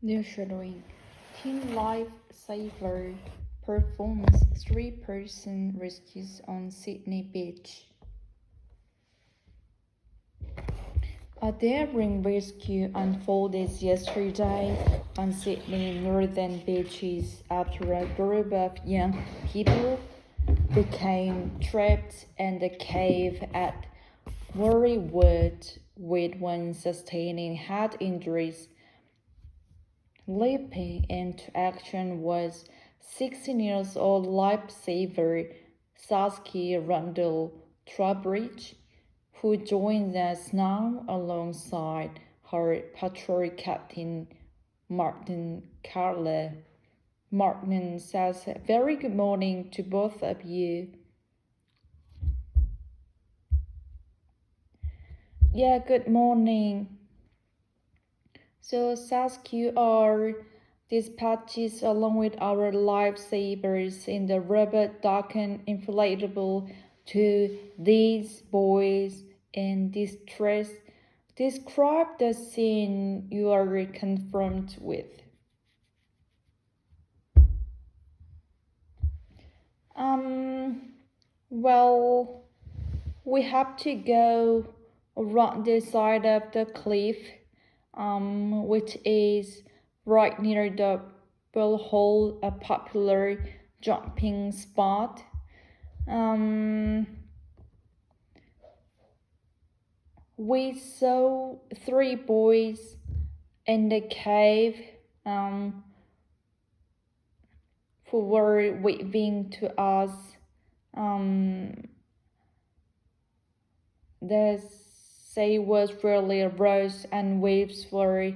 Shadowing Team Lifesaver performs three-person rescues on Sydney Beach. A daring rescue unfolded yesterday on Sydney northern beaches after a group of young people became trapped in the cave at Warriewood, with one sustaining head injuries. Leaping into action was 16 years old lifesaver Saskia Rundle Trowbridge, who joins us now alongside her patrol captain Martin Carla. Martin says, "Very good morning to both of you." Yeah, good morning. So Saskia are dispatches along with our lifesavers in the rubber darkened inflatable to these boys in distress. Describe the scene you are confronted with. Well, we have to go around the side of the cliff, which is right near the Bull Hole, a popular jumping spot. We saw three boys in the cave who were waving to us. The sea was really rough and waves were,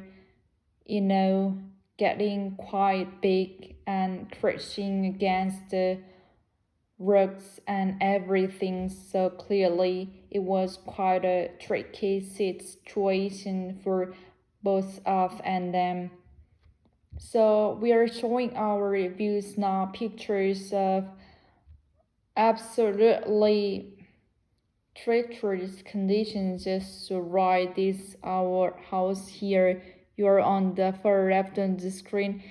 getting quite big and crashing against the rocks and everything. So clearly it was quite a tricky situation for both us and them. So we are showing our reviews now, pictures of absolutely treacherous conditions just to ride this our house here. You're on the far left on the screen.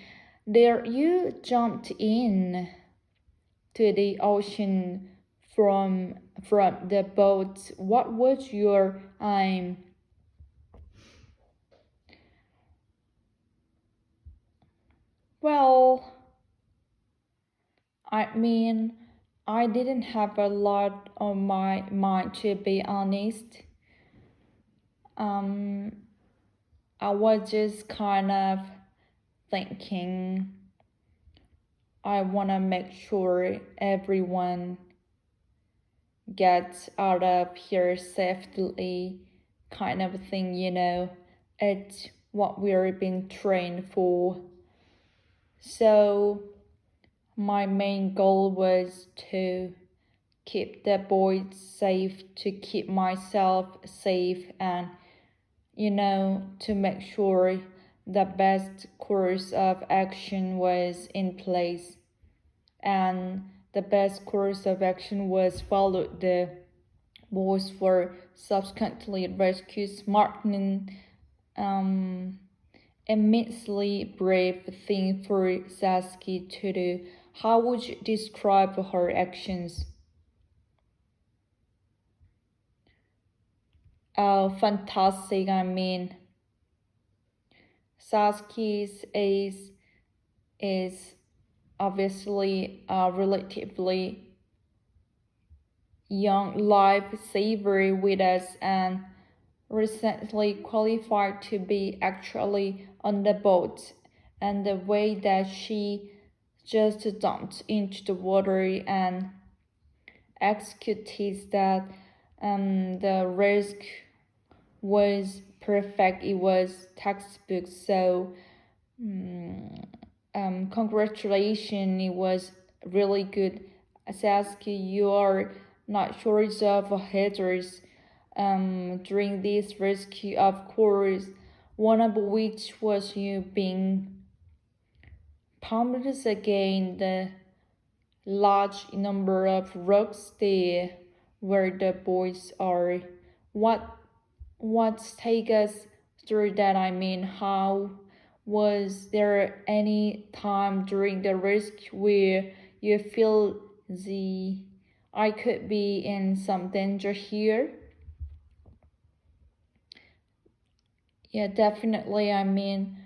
There you jumped in to the ocean from the boat. What was your aim? Well, I didn't have a lot on my mind, to be honest. I was just kind of thinking I want to make sure everyone gets out of here safely, kind of thing, It's what we're being trained for. So my main goal was to keep the boys safe, to keep myself safe, and to make sure the best course of action was in place. And the best course of action was followed. The boys were subsequently rescued. Martin, immensely brave thing for Saskia to do. How would you describe her actions? Oh, fantastic. Saskia's is obviously a relatively young lifesaver with us and recently qualified to be actually on the boat, and the way that she just jumped into the water and executed that, the risk was perfect. It was textbook. So congratulations, it was really good. Saskia, you are not short of hazards during this rescue, of course, one of which was you being pumped against the large number of rocks there where the boys are. What take us through that? How Was there any time during the rescue where you feel I could be in some danger here? Yeah, definitely. I mean,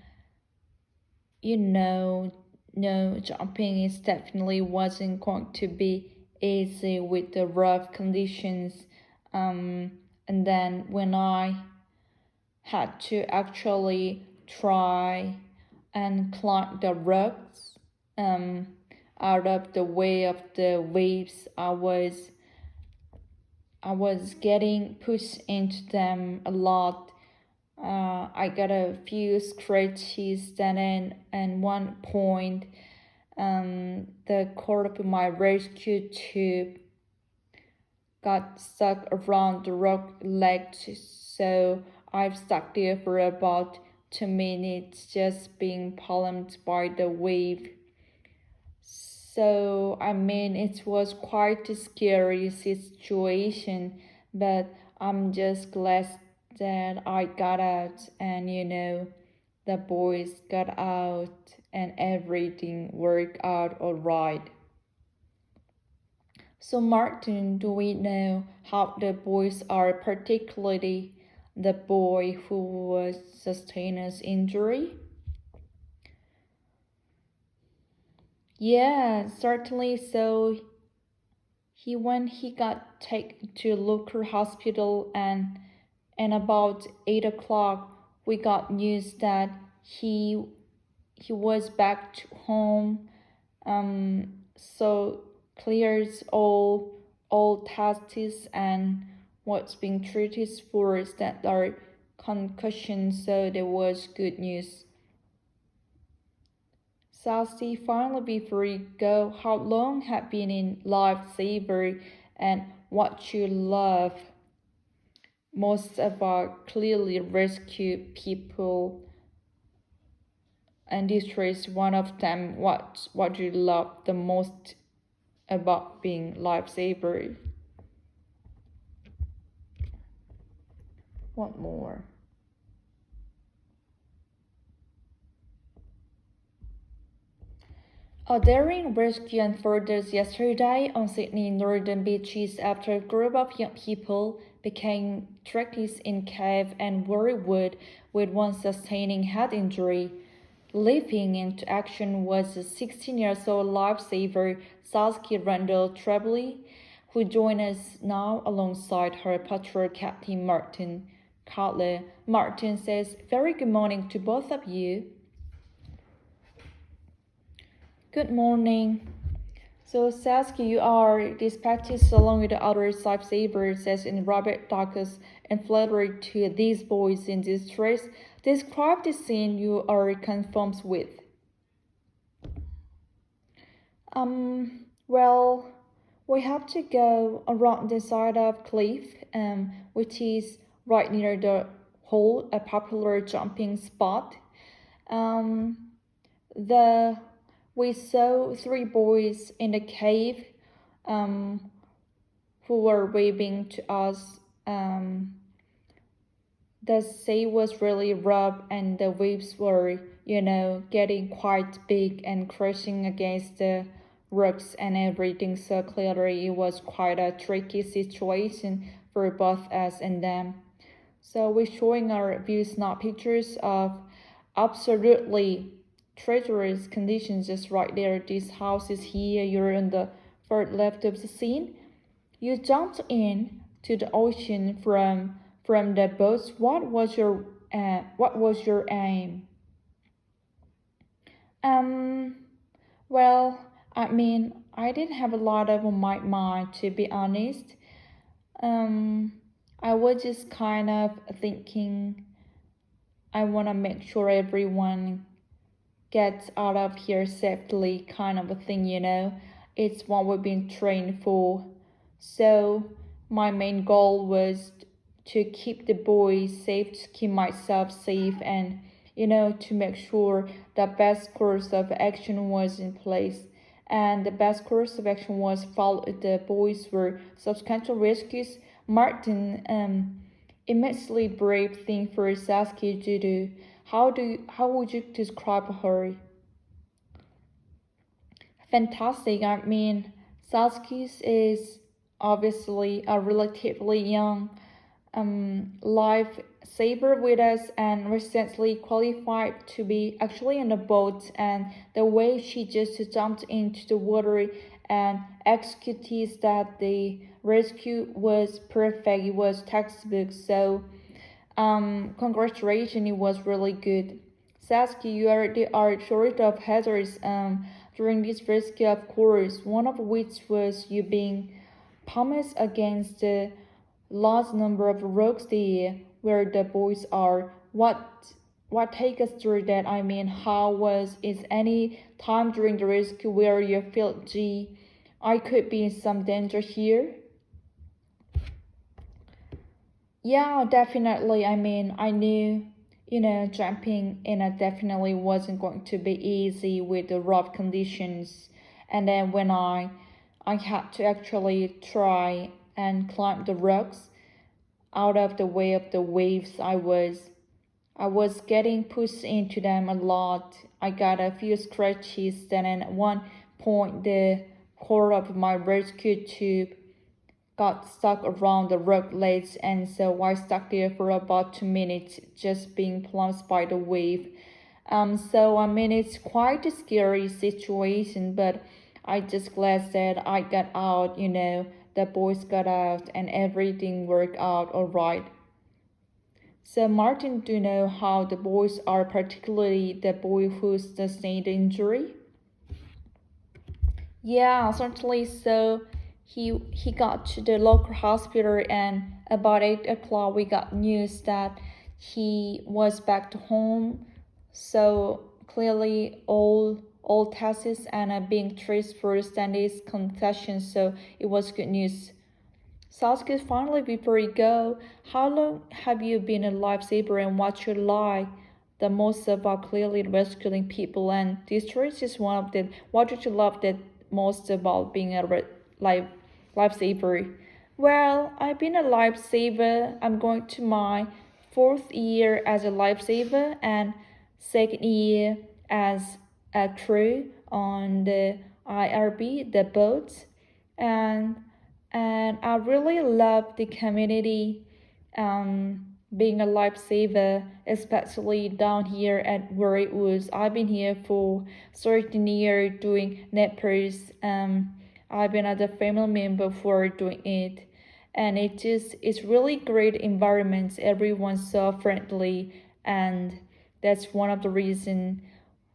no, jumping is definitely wasn't going to be easy with the rough conditions. And then when I had to actually try and climb the rocks, out of the way of the waves, I was getting pushed into them a lot. I got a few scratches. Then, at one point, the cord of my rescue tube got stuck around the rock ledge, so I've stuck there for about 2 minutes, just being pummeled by the wave. So, I mean, it was quite a scary situation, but I'm just glad that I got out and the boys got out and everything worked out alright. So, Martin, do we know how the boys are, particularly the boy who was sustained an injury? Yeah, certainly. So when he got taken to local hospital, and about 8 o'clock we got news that he was back to home. So clears all tests, and what's being treated for is that there are concussions. So there was good news. Sassy, finally before you go, how long have been in Lifesaver and what you love most about clearly rescue people, and this is one of them. What you love the most about being Lifesaver? What more? A daring rescue unfolded yesterday on Sydney northern beaches after a group of young people became trapped in cave and wood with one sustaining head injury. Leaping into action was a 16-year-old lifesaver, Saskia Randall Trebley, who joined us now alongside her patrol captain Martin Cutler. Martin says, "Very good morning to both of you." Good morning. So, Saskia, you are dispatched along with the other lifesavers as in Robert Douglas and flattery to these boys in distress. Describe the scene you are confirmed with. Well, we have to go around the side of cliff, which is right near the hole, a popular jumping spot. The We saw three boys in the cave, who were waving to us. The sea was really rough and the waves were, getting quite big and crashing against the rocks and everything. So clearly it was quite a tricky situation for both us and them. So we're showing our views, not pictures of absolutely treacherous conditions just right there. This house is here. You're on the third left of the scene. You jumped in to the ocean from the boats. What was your aim? Well, I mean, I didn't have a lot of on my mind, to be honest. I was just kind of thinking I want to make sure everyone gets out of here safely, kind of a thing, It's what we've been trained for. So my main goal was to keep the boys safe, to keep myself safe, and to make sure the best course of action was in place. And the best course of action was follow the boys were substantial rescues. Martin, immensely brave thing for Saskia to do. how would you describe her? Fantastic. I mean, Sasuke is obviously a relatively young lifesaver with us and recently qualified to be actually in the boat, and the way she just jumped into the water and executed that the rescue was perfect. It was textbook. So congratulations, it was really good. Sasuke, you are the art short of hazards during this rescue, of course, one of which was you being pummels against the large number of rocks there where the boys are. What take us through that? I mean, how was is any time during the rescue where you felt, gee, I could be in some danger here? Yeah, definitely. I mean, I knew, jumping in it definitely wasn't going to be easy with the rough conditions. And then when I had to actually try and climb the rocks out of the way of the waves, I was getting pushed into them a lot. I got a few scratches, then at one point the cord of my rescue tube got stuck around the rock ledge, and so I stuck there for about 2 minutes just being plunged by the wave. So I mean it's quite a scary situation, but I just glad that I got out, the boys got out and everything worked out alright. So Martin, do you know how the boys are, particularly the boy who sustained the injury? Yeah, certainly. So he got to the local hospital, and about 8 o'clock we got news that he was back to home. So clearly all tests and being traced first and his concussion. So it was good news. Sasuke, finally before you go, how long have you been a lifesaver and what you like the most about clearly rescuing people? And this choice is one of the what did you love the most about being a life lifesaver? Well, I've been a lifesaver. I'm going to my 4th year as a lifesaver and 2nd year as a crew on the IRB, the boat, and I really love the community, being a lifesaver, especially down here at where it was. I've been here for 13 years doing NEPers. I've been as a family member for doing it, and it's really great environments. Everyone's so friendly, and that's one of the reasons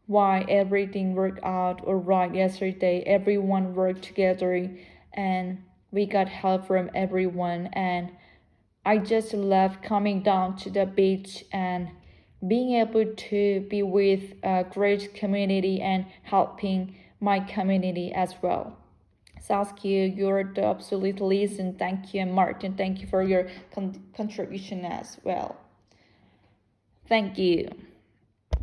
why everything worked out alright yesterday. Everyone worked together, and we got help from everyone, and I just love coming down to the beach and being able to be with a great community and helping my community as well. Saskia, you're the absolute legend. Thank you, and Martin, thank you for your contribution as well. Thank you.